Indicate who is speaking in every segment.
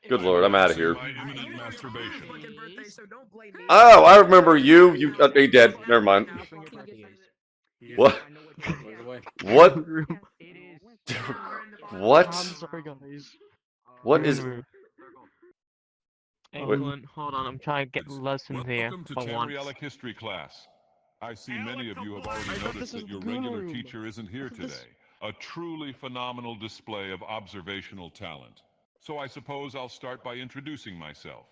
Speaker 1: Good lord, I'm out of here.
Speaker 2: My imminent masturbation.
Speaker 1: Oh, I remember you. You he dead. Never mind. What? What? What?
Speaker 3: I'm sorry, guys.
Speaker 1: What is?
Speaker 3: Excellent. Hold on, I'm trying to get lessons here.
Speaker 2: Welcome to
Speaker 3: For once.
Speaker 2: Tamrielic history class. I see many of you have already
Speaker 3: thought
Speaker 2: noticed
Speaker 3: this
Speaker 2: that
Speaker 3: was
Speaker 2: your
Speaker 3: the
Speaker 2: regular
Speaker 3: room.
Speaker 2: teacher isn't here today. A truly phenomenal display of observational talent. So I suppose I'll start by introducing myself.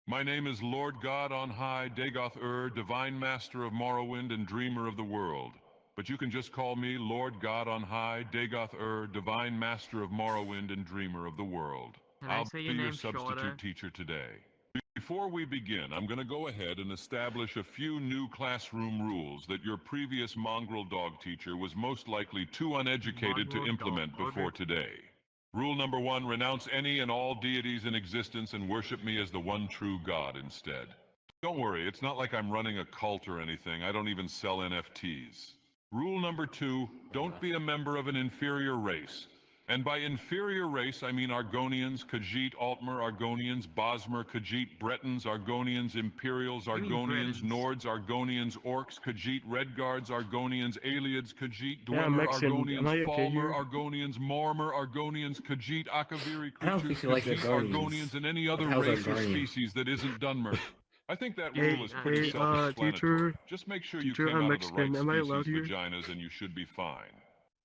Speaker 2: My name is Lord God on High, Dagoth, Divine Master of Morrowind and Dreamer of the World. But you can just call me Lord God on High, Dagoth, Divine Master of Morrowind and Dreamer of the World.
Speaker 3: Can I
Speaker 2: I'll
Speaker 3: say
Speaker 2: be
Speaker 3: your
Speaker 2: your
Speaker 3: name
Speaker 2: substitute
Speaker 3: shorter?
Speaker 2: teacher today. Before we begin, I'm going to go ahead and establish a few new classroom rules that your previous mongrel dog teacher was most likely too uneducated to implement before today. Rule number 1, renounce any and all deities in existence and worship me as the one true God instead. Don't worry, it's not like I'm running a cult or anything. I don't even sell NFTs. Rule number 2, don't be a member of an inferior race. And by inferior race, I mean Argonians, Khajiit, Altmer, Argonians, Bosmer, Khajiit, Bretons, Argonians, Imperials, Argonians, Nords, Argonians, Orcs, Khajiit, Redguards, Argonians, Aliads, Khajiit, Dwemer, Argonians, Falmer, Argonians, Mormer, Argonians, Khajiit, Akaviri, creatures, Khajiit, Argonians, and any other race or species that isn't Dunmer. I think that rule is pretty self-explanatory. Just make sure you came out of the right species vaginas and you should be fine.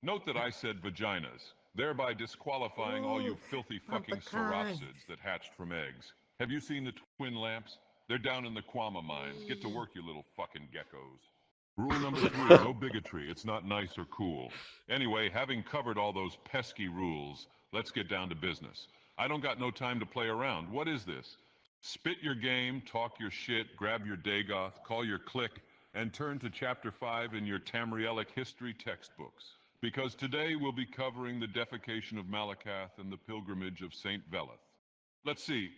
Speaker 2: Note that I said vaginas, thereby disqualifying all you filthy fucking sauropsids that hatched from eggs. Have you seen the twin lamps? They're down in the Quama mines. Get to work, you little fucking geckos. Rule number 3, no bigotry. It's not nice or cool. Anyway, having covered all those pesky rules, let's get down to business. I don't got no time to play around. What is this? Spit your game, talk your shit, grab your Dagoth, call your clique, and turn to Chapter 5 in your Tamrielic history textbooks. Because today we'll be covering the defecation of Malakath and the pilgrimage of St. Veleth. Let's see,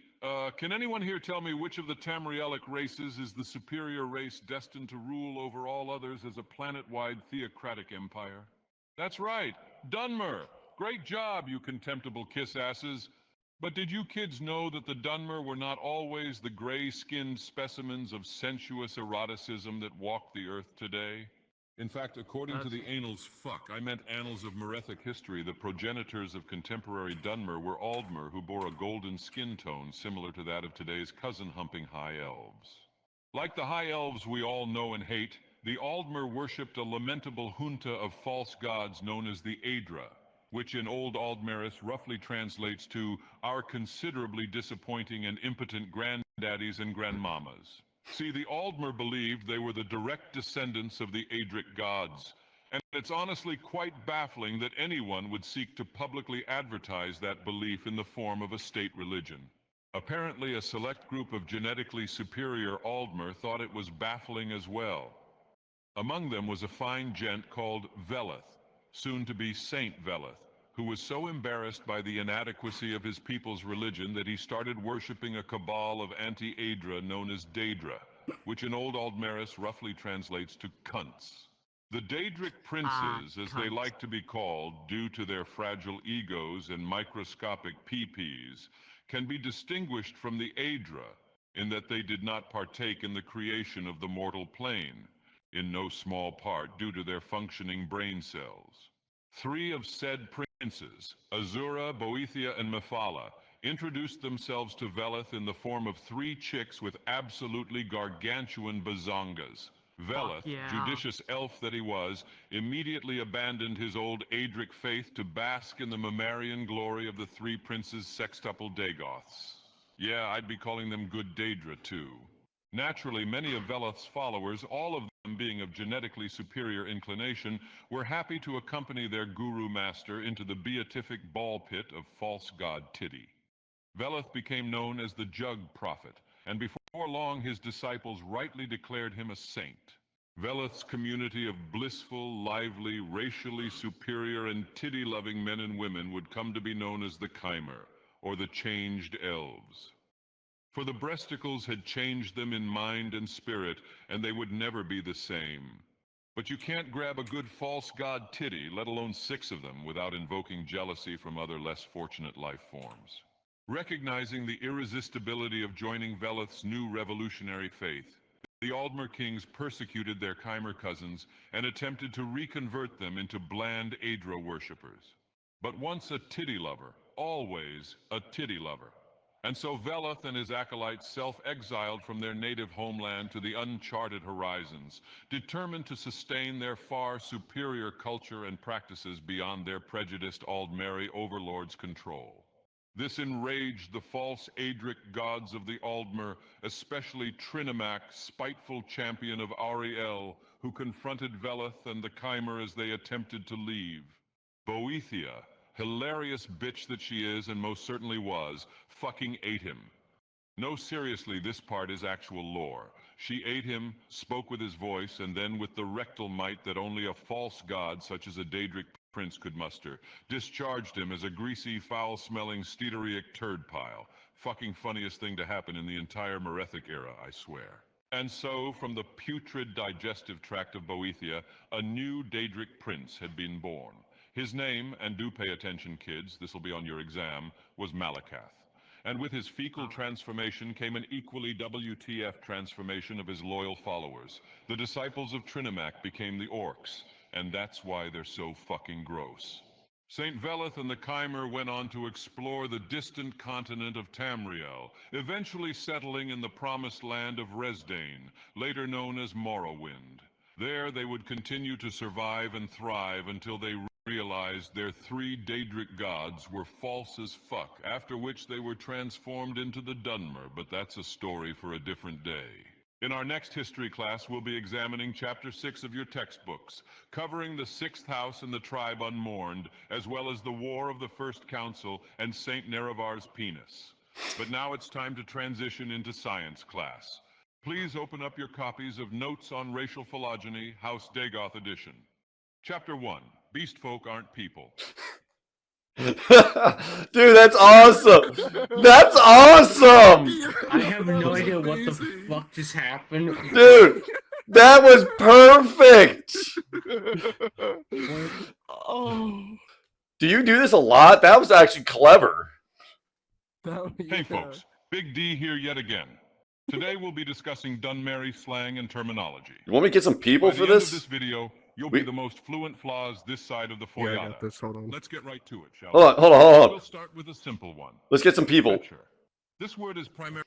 Speaker 2: can anyone here tell me which of the Tamrielic races is the superior race destined to rule over all others as a planet-wide theocratic empire? That's right, Dunmer! Great job, you contemptible kiss-asses! But did you kids know that the Dunmer were not always the gray-skinned specimens of sensuous eroticism that walk the earth today? In fact, according to the Annals I meant Annals of Merethic history, the progenitors of contemporary Dunmer were Aldmer, who bore a golden skin tone similar to that of today's cousin-humping High Elves. Like the High Elves we all know and hate, the Aldmer worshipped a lamentable junta of false gods known as the Aedra, which in Old Aldmeris roughly translates to our considerably disappointing and impotent granddaddies and grandmamas. See, the Aldmer believed they were the direct descendants of the Aedric gods, and it's honestly quite baffling that anyone would seek to publicly advertise that belief in the form of a state religion. Apparently, a select group of genetically superior Aldmer thought it was baffling as well. Among them was a fine gent called Veleth, soon to be Saint Veleth, who was so embarrassed by the inadequacy of his people's religion that he started worshipping a cabal of anti-Aedra known as Daedra, which in Old Aldmeris roughly translates to cunts. The Daedric princes, as they like to be called due to their fragile egos and microscopic peepees, can be distinguished from the Aedra in that they did not partake in the creation of the mortal plane, in no small part due to their functioning brain cells. 3 of said princes, Azura, Boethia, and Mephala, introduced themselves to Veleth in the form of 3 chicks with absolutely gargantuan bazongas. Veleth, judicious elf that he was, immediately abandoned his old Aedric faith to bask in the mammarian glory of the 3 princes' sextuple Dagoths. Yeah, I'd be calling them good Daedra, too. Naturally, many of Veleth's followers, all of them being of genetically superior inclination, were happy to accompany their guru master into the beatific ball pit of false god Tiddy. Veleth became known as the Jug Prophet, and before long his disciples rightly declared him a saint. Veleth's community of blissful, lively, racially superior, and tiddy-loving men and women would come to be known as the Chimer, or the Changed Elves. For the breasticles had changed them in mind and spirit, and they would never be the same. But you can't grab a good false god titty, let alone 6 of them, without invoking jealousy from other less fortunate life forms. Recognizing the irresistibility of joining Veleth's new revolutionary faith, the Aldmer kings persecuted their Chimer cousins and attempted to reconvert them into bland Aedra worshippers. But once a titty lover, always a titty lover. And so Veleth and his acolytes self-exiled from their native homeland to the uncharted horizons, determined to sustain their far superior culture and practices beyond their prejudiced Aldmeri overlords' control. This enraged the false Aedric gods of the Aldmer, especially Trinimac, spiteful champion of Ariel, who confronted Veleth and the Chimer as they attempted to leave. Boethia, hilarious bitch that she is and most certainly was, fucking ate him. No, seriously, this part is actual lore. She ate him, spoke with his voice, and then with the rectal might that only a false god such as a Daedric prince could muster, discharged him as a greasy, foul-smelling, steateric turd pile. Fucking funniest thing to happen in the entire Merethic era, I swear. And so, from the putrid digestive tract of Boethia, a new Daedric prince had been born. His name, and do pay attention kids, this'll be on your exam, was Malakath. And with his fecal transformation came an equally WTF transformation of his loyal followers. The disciples of Trinimac became the Orcs, and that's why they're so fucking gross. Saint Veleth and the Chimer went on to explore the distant continent of Tamriel, eventually settling in the promised land of Resdain, later known as Morrowind. There they would continue to survive and thrive until they realized their three Daedric gods were false as fuck, after which they were transformed into the Dunmer, but that's a story for a different day. In our next history class, we'll be examining Chapter 6 of your textbooks, covering the 6th house and the tribe unmourned, as well as the War of the First Council and Saint Nerevar's penis. But now it's time to transition into science class. Please open up your copies of Notes on Racial Phylogeny, House Dagoth edition. Chapter 1. Beast folk aren't people.
Speaker 1: Dude, that's awesome! That's awesome!
Speaker 4: I have no idea what the fuck just happened.
Speaker 1: Dude, that was perfect!
Speaker 5: Oh.
Speaker 1: Do you do this a lot? That was actually clever.
Speaker 2: Hey folks, Big D here yet again. Today we'll be discussing Dunmeri slang and terminology.
Speaker 1: You want me to get some people
Speaker 2: By
Speaker 1: for
Speaker 2: the end
Speaker 1: this?
Speaker 2: of this video, you'll be the most fluent flaws this side of the
Speaker 5: Yeah, I
Speaker 2: foyada.
Speaker 5: got this. Hold on.
Speaker 2: Let's get right to it, shall
Speaker 1: Hold
Speaker 2: we?
Speaker 1: on, hold on, hold on.
Speaker 2: We'll start with a simple one.
Speaker 1: Let's get some people.
Speaker 2: Fetcher. This word is primarily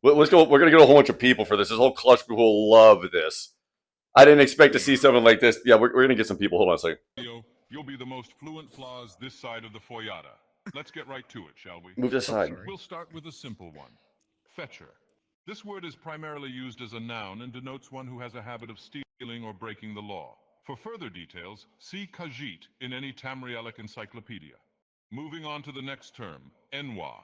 Speaker 1: Let's go. We're gonna get a whole bunch of people for this. This whole clutch group will love this. I didn't expect to see something like this. Yeah, we're gonna get some people. Hold on a second.
Speaker 2: You'll be the most fluent flaws this side of the foyada. Let's get right to it, shall we?
Speaker 1: Move this side.
Speaker 2: We'll start with a simple one. Fetcher. This word is primarily used as a noun and denotes one who has a habit of stealing or breaking the law. For further details, see Khajiit in any Tamrielic encyclopedia. Moving on to the next term, Enwa.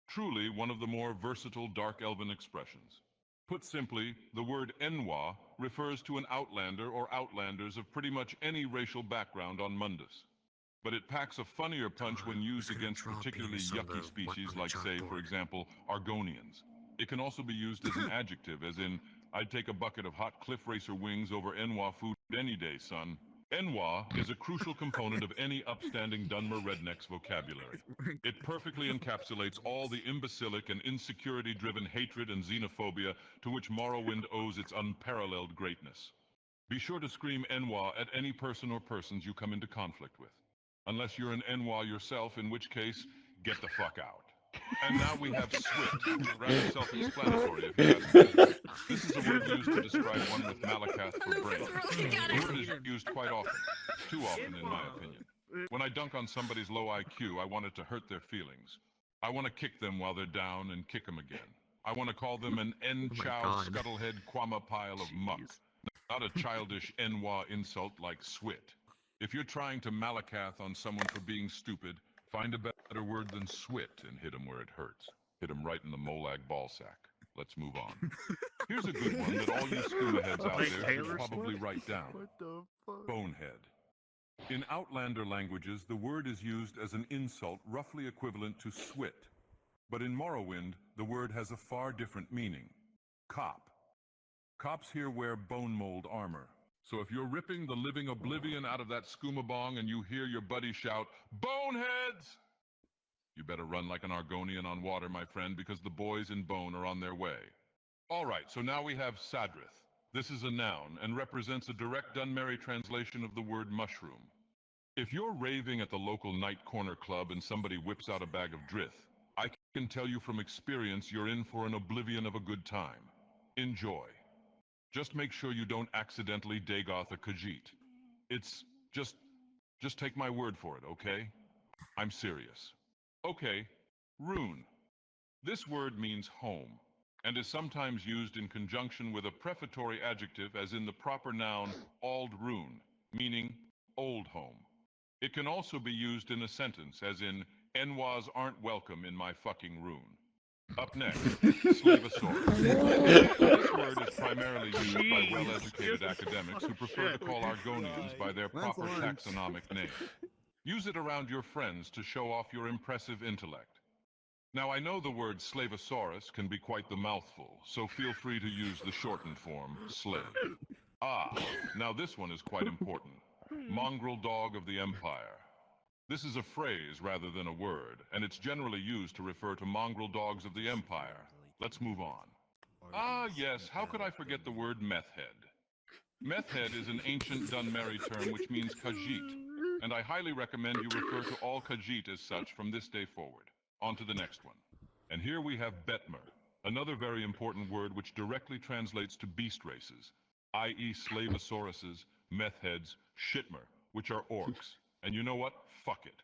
Speaker 2: Truly one of the more versatile Dark Elven expressions. Put simply, the word Enwa refers to an outlander or outlanders of pretty much any racial background on Mundus. But it packs a funnier punch when used against particularly yucky species like, say, for example, Argonians. It can also be used as an adjective, as in, I'd take a bucket of hot Cliff Racer wings over Enwa food any day, son. Enwa is a crucial component of any upstanding Dunmer redneck's vocabulary. It perfectly encapsulates all the imbecilic and insecurity-driven hatred and xenophobia to which Morrowind owes its unparalleled greatness. Be sure to scream Enwa at any person or persons you come into conflict with. Unless you're an Enwa yourself, in which case, get the fuck out. And now we have swit, rather self-explanatory if you ask me. This is a word used to describe one with Malakath for brain. The word is used quite often, too often in my opinion. When I dunk on somebody's low IQ, I want it to hurt their feelings. I want to kick them while they're down and kick them again. I want to call them an N-chow scuttlehead quama pile of muck, not a childish Enwa insult like swit. If you're trying to Malakath on someone for being stupid, find a better word than swit and hit him where it hurts. Hit him right in the molag ballsack. Let's move on. Here's a good one that all you skooma heads out there should probably write down.
Speaker 5: What the fuck?
Speaker 2: Bonehead. In Outlander languages, the word is used as an insult roughly equivalent to swit. But in Morrowind, the word has a far different meaning. Cop. Cops here wear bone mold armor. So if you're ripping the living oblivion out of that skooma bong and you hear your buddy shout, "Boneheads!" You better run like an Argonian on water, my friend, because the boys in bone are on their way. All right, so now we have Sadrith. This is a noun and represents a direct Dunmer translation of the word mushroom. If you're raving at the local night corner club and somebody whips out a bag of drith, I can tell you from experience you're in for an oblivion of a good time. Enjoy. Just make sure you don't accidentally Dagoth a Khajiit. It's just take my word for it, okay? I'm serious. Okay, rune. This word means home, and is sometimes used in conjunction with a prefatory adjective as in the proper noun ald rune, meaning old home. It can also be used in a sentence as in Enwas aren't welcome in my fucking rune. Up next, Slavosaurus. This word is primarily used by well-educated academics who prefer to call Argonians by their proper taxonomic name. Use it around your friends to show off your impressive intellect. Now, I know the word Slavosaurus can be quite the mouthful, so feel free to use the shortened form, slave. Now this one is quite important. Mongrel dog of the Empire. This is a phrase rather than a word, and it's generally used to refer to mongrel dogs of the Empire. Let's move on. Yes, how could I forget the word meth head? Meth head is an ancient Dunmer term which means Khajiit, and I highly recommend you refer to all Khajiit as such from this day forward. On to the next one. And here we have Betmer, another very important word which directly translates to beast races, i.e. Slavosauruses, meth heads, shitmer, which are orcs. And you know what? Fuck it.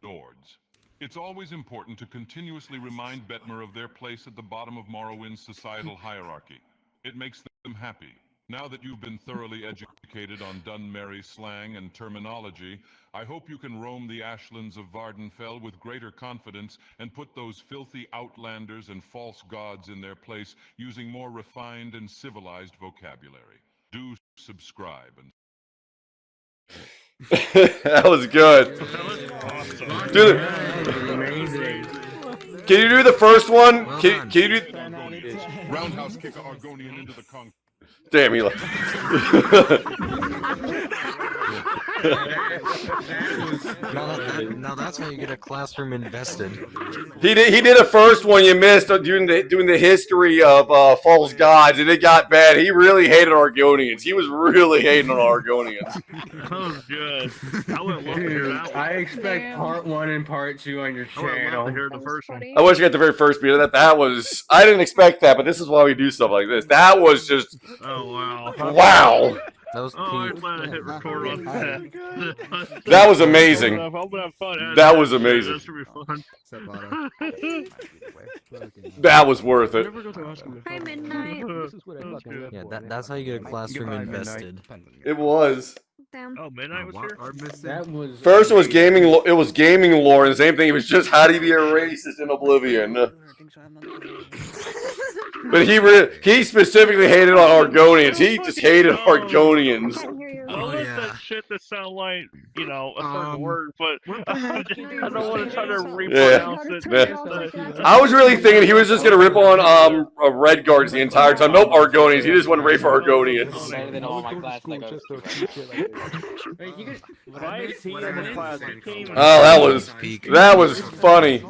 Speaker 2: Nords. It's always important to continuously remind Betmer of their place at the bottom of Morrowind's societal hierarchy. It makes them happy. Now that you've been thoroughly educated on Dunmer slang and terminology, I hope you can roam the ashlands of Vardenfell with greater confidence and put those filthy outlanders and false gods in their place using more refined and civilized vocabulary. Do subscribe and
Speaker 1: That was good.
Speaker 5: Awesome.
Speaker 1: Dude,
Speaker 4: Amazing.
Speaker 1: can you do the first one? Can you do...
Speaker 2: roundhouse kick a Argonian into the concrete.
Speaker 1: Damn, he left.
Speaker 6: Now that's how you get a classroom invested.
Speaker 1: He did a first one you missed doing the history of false gods, and it got bad. He really hated Argonians. He was really hating on Argonians.
Speaker 5: That was good. I would love to hear
Speaker 4: Dude,
Speaker 5: that one.
Speaker 4: I expect part 1 and part 2 on your
Speaker 5: I would love
Speaker 4: channel.
Speaker 5: to hear the first one.
Speaker 1: I wish I got the very first beat of that. That was... I didn't expect that, but this is why we do stuff like this. That was just...
Speaker 5: Oh, wow.
Speaker 1: Wow.
Speaker 6: That was
Speaker 5: Oh, I'm
Speaker 6: peak.
Speaker 5: glad I hit record on that.
Speaker 1: That was amazing.
Speaker 5: I'm gonna have fun.
Speaker 1: That was amazing.
Speaker 5: That should be fun.
Speaker 1: That was worth it.
Speaker 7: Hi, Midnight.
Speaker 6: Yeah, that's how you get a classroom invested.
Speaker 1: It was.
Speaker 7: Damn.
Speaker 5: Oh, Midnight was here?
Speaker 4: That was
Speaker 1: First, it was gaming. It was gaming lore, and the same thing. It was just how do you be a racist in Oblivion. But he specifically hated on Argonians. He just hated Argonians.
Speaker 7: I can't hear you.
Speaker 5: All of that shit that sound like, you know, a certain word, but I don't want to try to repronounce it.
Speaker 1: I was really thinking he was just gonna rip on Red Guards the entire time. Nope, Argonians. He just went right for Argonians. Oh, that was funny.